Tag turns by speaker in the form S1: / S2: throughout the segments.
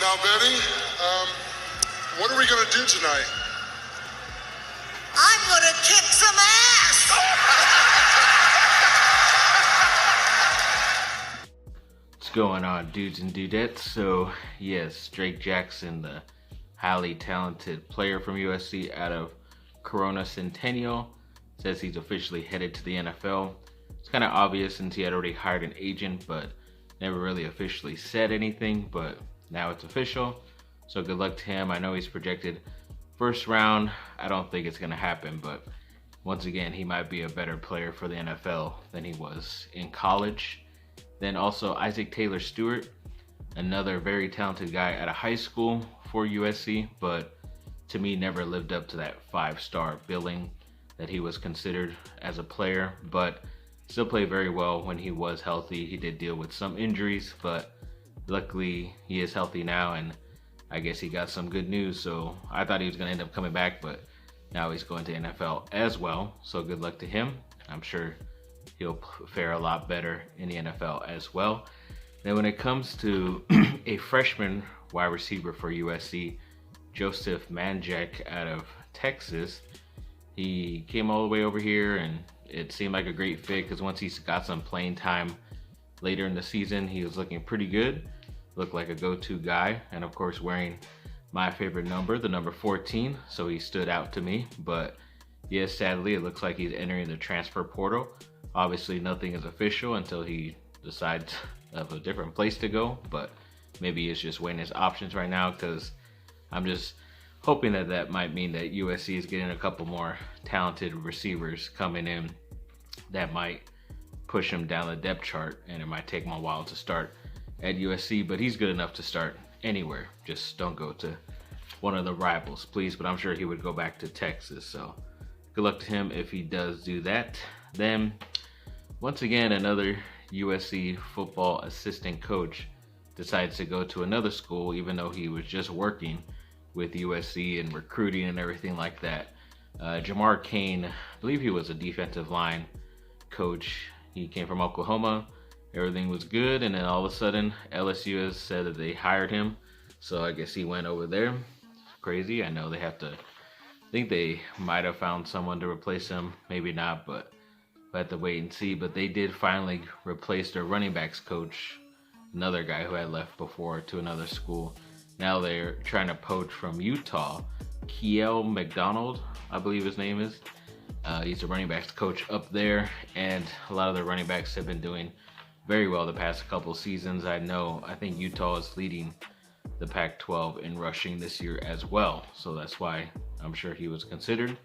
S1: Now, Betty, what are we going to do tonight?
S2: I'm going to kick some ass!
S3: What's going on, dudes and dudettes? So, yes, Drake Jackson, the highly talented player from USC out of Corona Centennial, says he's officially headed to the NFL. It's kind of obvious since he had already hired an agent, but never really officially said anything, but now it's official. So good luck to him. I know he's projected first round. I don't think it's going to happen, but once again, he might be a better player for the NFL than he was in college. Then also Isaac Taylor Stuart, another very talented guy out of high school for USC, but to me never lived up to that 5-star billing that he was considered as a player, but still played very well when he was healthy. He did deal with some injuries, but luckily he is healthy now, and I guess he got some good news. So I thought he was going to end up coming back, but now he's going to NFL as well. So good luck to him. I'm sure he'll fare a lot better in the NFL as well. Then when it comes to a freshman wide receiver for USC, Joseph Manjack out of Texas, he came all the way over here, and it seemed like a great fit because once he got some playing time later in the season, he was looking pretty good. Looked like a go-to guy, and of course wearing my favorite number, the number 14, so he stood out to me. But yes, sadly, it looks like he's entering the transfer portal. Obviously, nothing is official until he decides of a different place to go, but maybe it's just weighing his options right now, because I'm just hoping that that might mean that USC is getting a couple more talented receivers coming in that might push him down the depth chart, and it might take him a while to start at USC, but he's good enough to start anywhere. Just don't go to one of the rivals, please. But I'm sure he would go back to Texas, so good luck to him if he does do that. Then once again, another USC football assistant coach decides to go to another school, even though he was just working with USC and recruiting and everything like that. Jamar Kane, I believe he was a defensive line coach. He came from Oklahoma. Everything was good, and then all of a sudden LSU has said that they hired him, so I guess he went over there. It's crazy. I know they have to, I think they might have found someone to replace him, maybe not, but we'll have to wait and see. But they did finally replace their running backs coach, another guy who had left before to another school. Now they're trying to poach from Utah, Kiel McDonald, I believe his name is. He's a running backs coach up there, and a lot of the running backs have been doing very well the past couple seasons. I think Utah is leading the Pac-12 in rushing this year as well, so that's why I'm sure he was considered.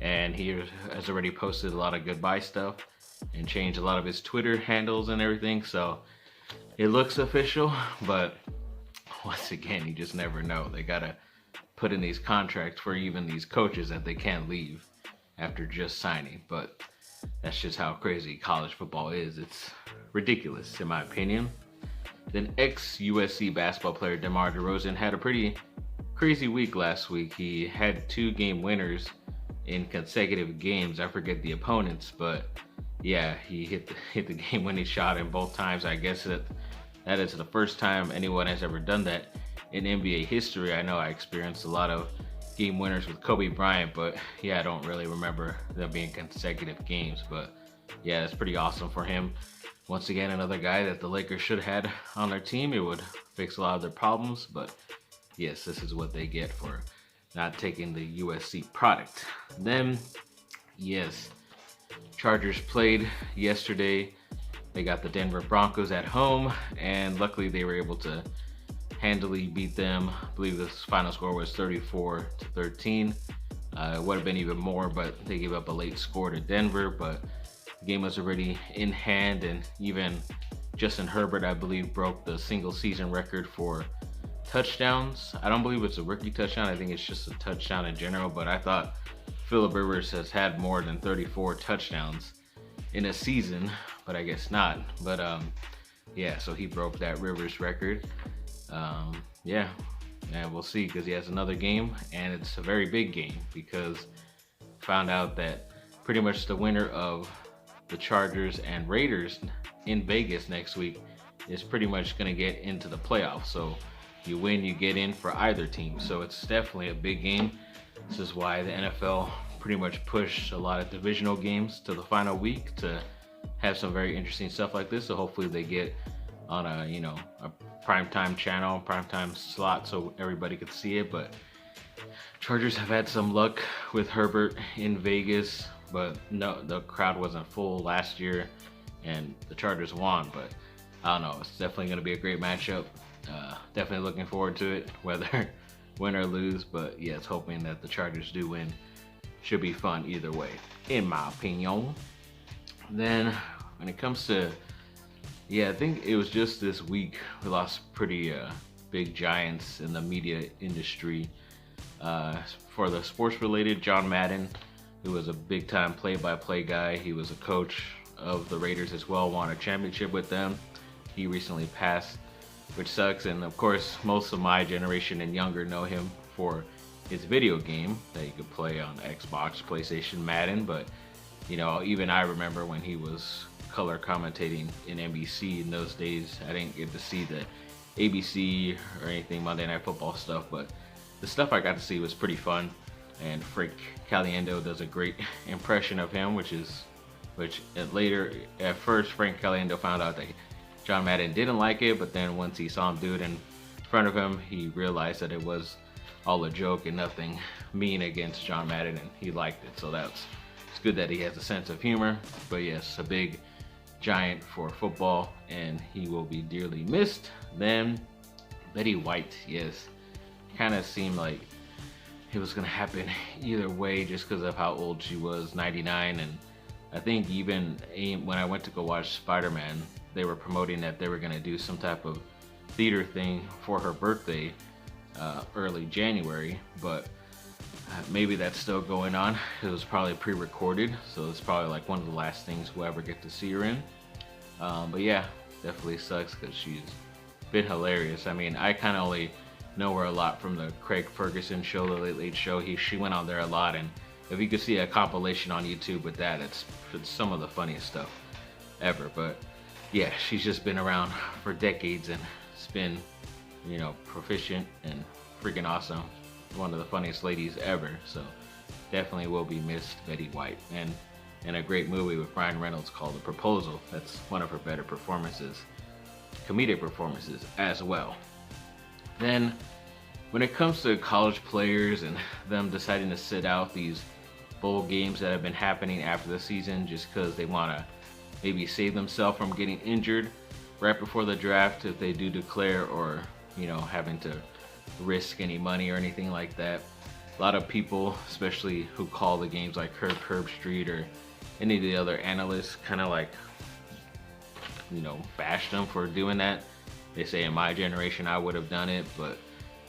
S3: And he has already posted a lot of goodbye stuff and changed a lot of his Twitter handles and everything, so it looks official. But once again, you just never know. They gotta put in these contracts for even these coaches that they can't leave after just signing. But that's just how crazy college football is. It's ridiculous, in my opinion. Then ex-USC basketball player DeMar DeRozan had a pretty crazy week last week. He had 2 game winners in consecutive games. I forget the opponents, but yeah, he hit the game-winning shot in both times. I guess that is the first time anyone has ever done that in NBA history. I know I experienced a lot of game winners with Kobe Bryant, but yeah, I don't really remember them being consecutive games. But yeah, that's pretty awesome for him. Once again, another guy that the Lakers should have had on their team. It would fix a lot of their problems, but yes, this is what they get for not taking the USC product. Then, yes, Chargers played yesterday. They got the Denver Broncos at home, and luckily they were able to handily beat them. I believe the final score was 34-13. It would have been even more, but they gave up a late score to Denver, but the game was already in hand, and even Justin Herbert, I believe, broke the single season record for touchdowns. I don't believe it's a rookie touchdown. I think it's just a touchdown in general, but I thought Phillip Rivers has had more than 34 touchdowns in a season, but I guess not. But yeah, so he broke that Rivers record. Yeah, and we'll see, because he has another game, and it's a very big game, because found out that pretty much the winner of the Chargers and Raiders in Vegas next week is pretty much going to get into the playoffs. So you win, you get in for either team. So it's definitely a big game. This is why the NFL pretty much pushed a lot of divisional games to the final week to have some very interesting stuff like this. So hopefully they get on a primetime channel, primetime slot, so everybody could see it. But Chargers have had some luck with Herbert in Vegas, but no, the crowd wasn't full last year, and the Chargers won. But I don't know, it's definitely going to be a great matchup. Definitely looking forward to it, whether win or lose. But yes, hoping that the Chargers do win. Should be fun either way, in my opinion. Then when it comes to, I think it was just this week we lost pretty big giants in the media industry. For the sports related, John Madden, who was a big time play-by-play guy. He was a coach of the Raiders as well, won a championship with them. He recently passed, which sucks. And of course, most of my generation and younger know him for his video game that you could play on Xbox, PlayStation, Madden. But even I remember when he was color commentating in NBC in those days. I didn't get to see the ABC or anything Monday Night Football stuff, but the stuff I got to see was pretty fun. And Frank Caliendo does a great impression of him, which at first Frank Caliendo found out that John Madden didn't like it, but then once he saw him do it in front of him, he realized that it was all a joke and nothing mean against John Madden, and he liked it. So it's good that he has a sense of humor. But yes, a big giant for football, and he will be dearly missed. Then Betty White, yes, kind of seemed like it was gonna happen either way just because of how old she was, 99. And I think even when I went to go watch Spider-Man, they were promoting that they were gonna do some type of theater thing for her birthday early January, but maybe that's still going on. It was probably pre-recorded, so it's probably like one of the last things we'll ever get to see her in. But yeah, definitely sucks because she's been hilarious. I mean, I kind of only know her a lot from the Craig Ferguson show, the Late Late Show. She went on there a lot, and if you could see a compilation on YouTube with that, it's some of the funniest stuff ever. But yeah, she's just been around for decades and it's been, proficient and freaking awesome. One of the funniest ladies ever. So definitely will be missed, Betty White. And in a great movie with Ryan Reynolds called The Proposal, that's one of her better performances, comedic performances as well. Then when it comes to college players and them deciding to sit out these bowl games that have been happening after the season just because they want to maybe save themselves from getting injured right before the draft if they do declare, or having to risk any money or anything like that. A lot of people, especially who call the games like Herb Street or any of the other analysts, kind of like bash them for doing that. They say in my generation I would have done it, but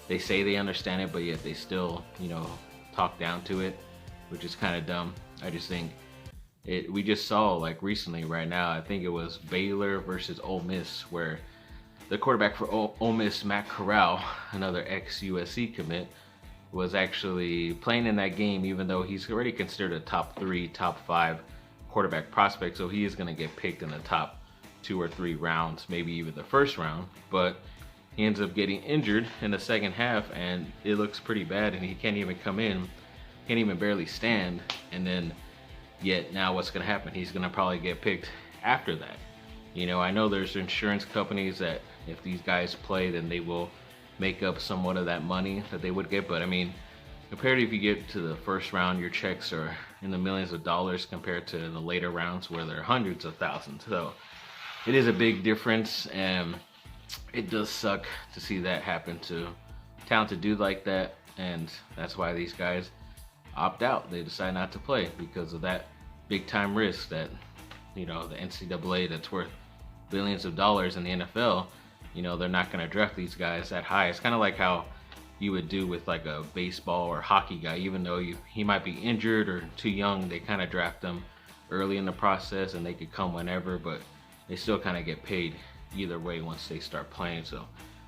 S3: they say they understand it, but yet they still talk down to it, which is kind of dumb. I just think we just saw like recently right now, I think it was Baylor versus Ole Miss, where the quarterback for Ole Miss, Matt Corral, another ex-USC commit, was actually playing in that game, even though he's already considered a top 3, top 5 quarterback prospect. So he is going to get picked in the top 2 or 3 rounds, maybe even the first round. But he ends up getting injured in the second half, and it looks pretty bad, and he can't even come in, can't even barely stand. And then yet now what's going to happen? He's going to probably get picked after that. I know there's insurance companies that if these guys play, then they will make up somewhat of that money that they would get. But I mean, compared to if you get to the first round, your checks are in the millions of dollars compared to the later rounds where they're hundreds of thousands. So it is a big difference, and it does suck to see that happen to a talented dude like that. And that's why these guys opt out. They decide not to play because of that big time risk that the NCAA, that's worth billions of dollars in the NFL, they're not going to draft these guys that high. It's kind of like how you would do with like a baseball or hockey guy. Even though he might be injured or too young, they kind of draft them early in the process, and they could come whenever, but they still kind of get paid either way once they start playing. So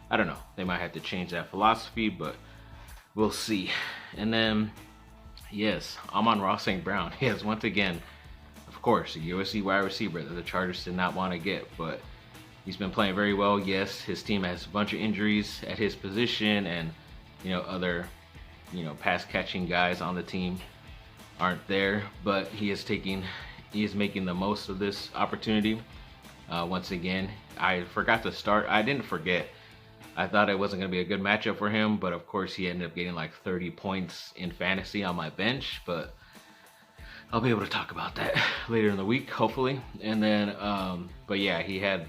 S3: I don't know, they might have to change that philosophy, but we'll see. And then yes, Amon-Ra St. Brown, yes, once again, of course, a USC wide receiver that the Chargers did not want to get. But he's been playing very well. Yes, his team has a bunch of injuries at his position, and other pass catching guys on the team aren't there, but he is making the most of this opportunity. Once again, I forgot to start. I didn't forget. I thought it wasn't going to be a good matchup for him, but of course he ended up getting like 30 points in fantasy on my bench, but I'll be able to talk about that later in the week, hopefully. And then, but yeah, he had,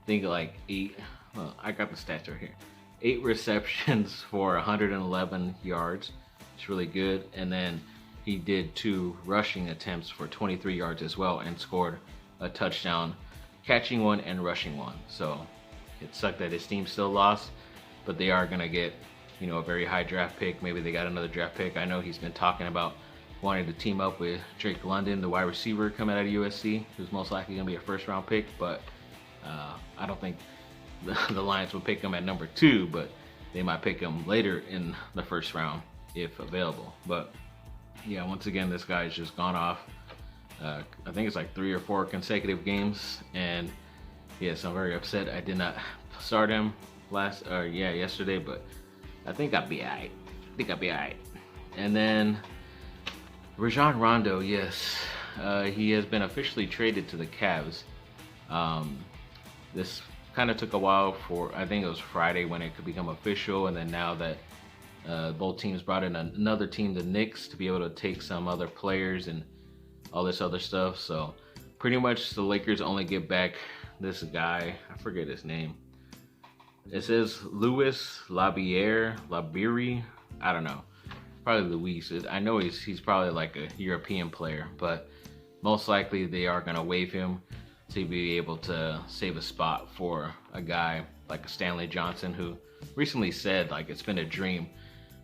S3: I think like I got the stats right here. 8 receptions for 111 yards. It's really good. And then he did 2 rushing attempts for 23 yards as well and scored a touchdown, catching 1 and rushing 1. So it sucked that his team still lost, but they are going to get, a very high draft pick. Maybe they got another draft pick. I know he's been talking about wanting to team up with Drake London, the wide receiver coming out of USC, who's most likely going to be a first-round pick, but I don't think the Lions will pick him at number 2, but they might pick him later in the first round if available. But yeah, once again, this guy's just gone off. I think it's like 3 or 4 consecutive games, and yes, I'm very upset. I did not start him yesterday, but I think I'll be alright. And then Rajon Rondo, yes, he has been officially traded to the Cavs. This kind of took a while I think it was Friday when it could become official, and then now that both teams brought in another team, the Knicks, to be able to take some other players and all this other stuff. So pretty much the Lakers only get back this guy, I forget his name. It says Louis Labiri, I don't know. Probably Luis. I know he's probably like a European player, but most likely they are going to waive him to be able to save a spot for a guy like Stanley Johnson, who recently said like it's been a dream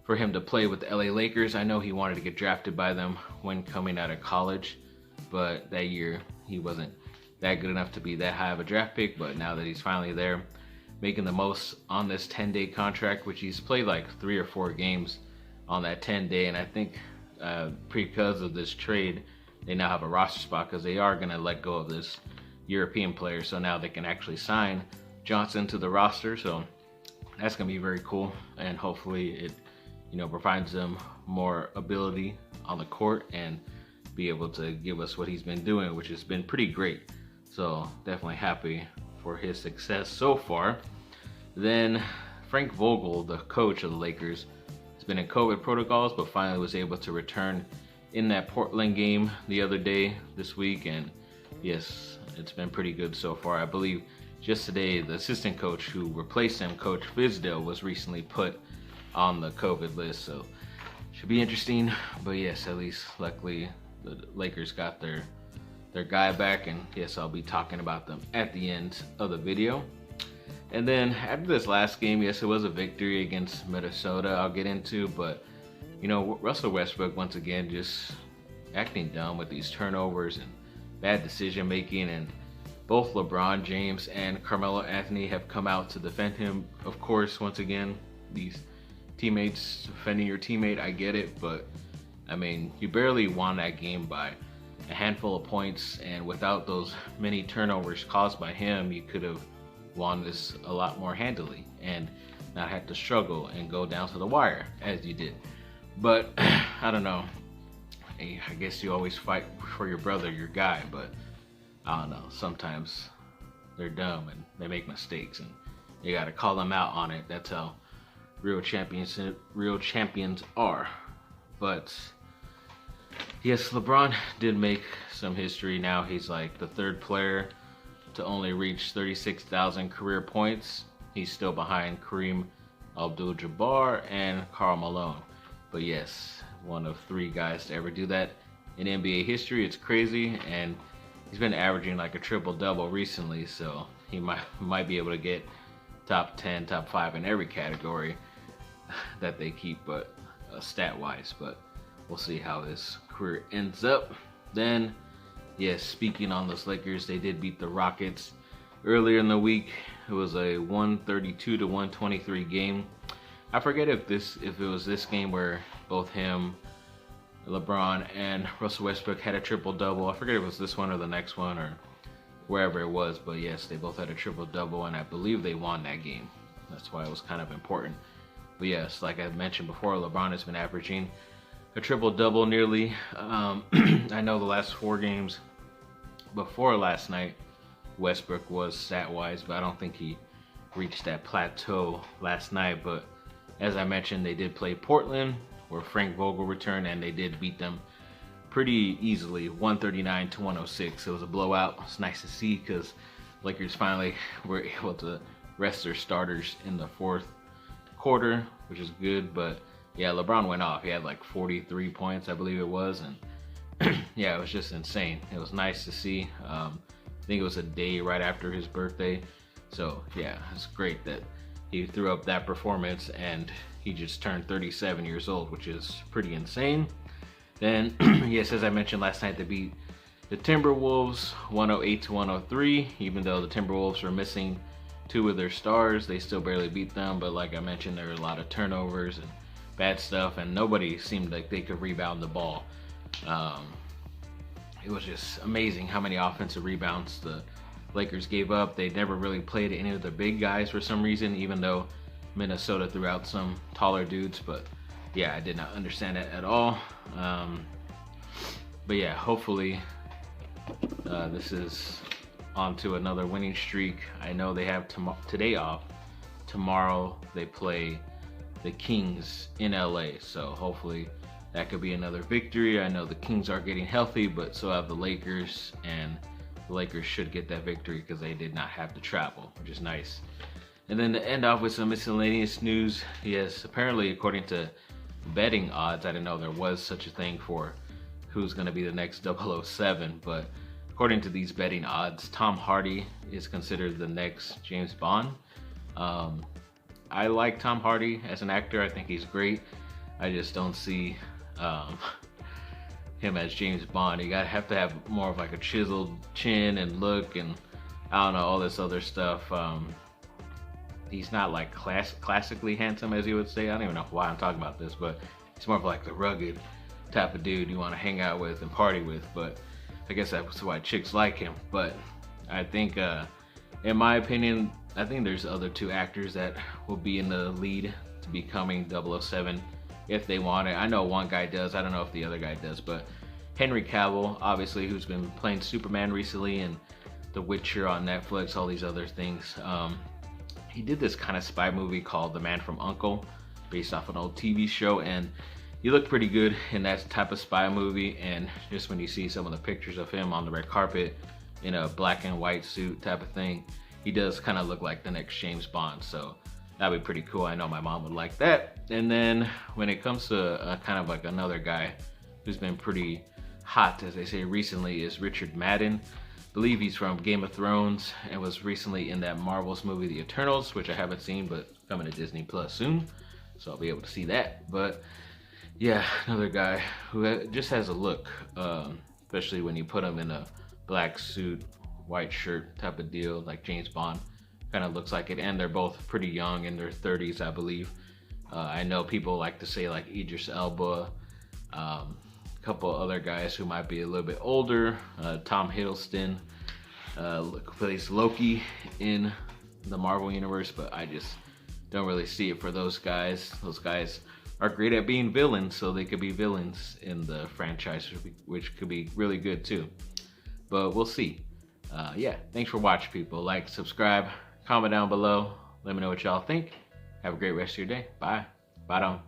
S3: for him to play with the LA Lakers. I know he wanted to get drafted by them when coming out of college, but that year he wasn't that good enough to be that high of a draft pick. But now that he's finally there, making the most on this 10-day contract, which he's played like 3 or 4 games on that 10-day, and I think because of this trade, they now have a roster spot because they are going to let go of this European player, so now they can actually sign Johnson to the roster. So that's going to be very cool, and hopefully it provides them more ability on the court and be able to give us what he's been doing, which has been pretty great. So definitely happy for his success so far. Then Frank Vogel, the coach of the Lakers, has been in COVID protocols, but finally was able to return in that Portland game the other day this week, and yes, it's been pretty good so far. I believe just today the assistant coach who replaced him, Coach Fizdale, was recently put on the COVID list, so should be interesting. But yes, at least luckily the Lakers got their guy back, and yes, I'll be talking about them at the end of the video. And then after this last game, yes, it was a victory against Minnesota, I'll get into, but Russell Westbrook once again just acting dumb with these turnovers and bad decision making, and both LeBron James and Carmelo Anthony have come out to defend him. Of course, once again, these teammates defending your teammate, I get it, but I mean, you barely won that game by a handful of points, and without those many turnovers caused by him, you could have won this a lot more handily and not have to struggle and go down to the wire as you did. But I don't know, I guess you always fight for your brother, your guy, but I don't know, sometimes they're dumb and they make mistakes, and you gotta call them out on it. That's how real champions are. But yes, LeBron did make some history. Now he's like the 3rd player to only reach 36,000 career points. He's still behind Kareem Abdul-Jabbar and Karl Malone. But yes, one of 3 guys to ever do that in NBA history. It's crazy, and he's been averaging like a triple-double recently, so he might be able to get top 10, top 5 in every category that they keep, but stat-wise. But we'll see how his career ends up. Then, yes, speaking on those Lakers, they did beat the Rockets earlier in the week. It was a 132-123 game. I forget if it was this game where both him, LeBron, and Russell Westbrook had a triple-double. I forget if it was this one or the next one, or wherever it was. But yes, they both had a triple-double, and I believe they won that game. That's why it was kind of important. But yes, like I mentioned before, LeBron has been averaging a triple-double nearly. I know the last 4 games before last night, Westbrook was stat-wise, but I don't think he reached that plateau last night. But as I mentioned, they did play Portland, where Frank Vogel returned, and they did beat them pretty easily, 139-106. It was a blowout. It's nice to see because Lakers finally were able to rest their starters in the 4th quarter, which is good. But yeah, LeBron went off. He had like 43 points, I believe it was, and yeah, it was just insane. It was nice to see. I think it was a day right after his birthday, so yeah, it's great that he threw up that performance, and he just turned 37 years old, which is pretty insane. Then, yes, as I mentioned last night, they beat the Timberwolves 108-103. Even though the Timberwolves were missing 2 of their stars, they still barely beat them. But like I mentioned, there were a lot of turnovers and bad stuff, and nobody seemed like they could rebound the ball. It was just amazing how many offensive rebounds the Lakers gave up. They never really played any of the big guys for some reason, even though Minnesota threw out some taller dudes. But yeah, I did not understand that at all. But yeah, hopefully this is on to another winning streak. I know they have today off. Tomorrow they play the Kings in LA, so hopefully that could be another victory. I know the Kings are getting healthy, but so have the Lakers, and the Lakers should get that victory because they did not have to travel, which is nice. And then to end off with some miscellaneous news, yes, apparently according to betting odds, I didn't know there was such a thing for who's going to be the next 007, but according to these betting odds, Tom Hardy is considered the next James Bond. I like Tom Hardy as an actor. I think he's great. I just don't see him as James Bond. You have to have more of like a chiseled chin and look, and I don't know, all this other stuff. He's not like classically handsome, as you would say. I don't even know why I'm talking about this, but he's more of like the rugged type of dude you want to hang out with and party with. But I guess that's why chicks like him. But I think, in my opinion, I think there's other 2 actors that will be in the lead to becoming 007 if they want it. I know one guy does. I don't know if the other guy does, but Henry Cavill, obviously, who's been playing Superman recently and The Witcher on Netflix, all these other things. He did this kind of spy movie called The Man from U.N.C.L.E., based off an old TV show, and he looked pretty good in that type of spy movie. And just when you see some of the pictures of him on the red carpet in a black and white suit type of thing, he does kind of look like the next James Bond, so that'd be pretty cool. I know my mom would like that. And then when it comes to kind of like another guy who's been pretty hot, as they say recently, is Richard Madden. I believe he's from Game of Thrones and was recently in that Marvel's movie The Eternals, which I haven't seen, but coming to Disney Plus soon, so I'll be able to see that. But yeah, another guy who just has a look, especially when you put him in a black suit, white shirt type of deal, like James Bond kind of looks like it. And they're both pretty young, in their 30s, I believe. I know people like to say like Idris Elba, a couple other guys who might be a little bit older. Tom Hiddleston plays Loki in the Marvel universe, but I just don't really see it for those guys. Those guys are great at being villains, so they could be villains in the franchise, which could be really good too. But we'll see. Yeah, thanks for watching, people. Like, subscribe, comment down below. Let me know what y'all think. Have a great rest of your day. Bye. Bye down.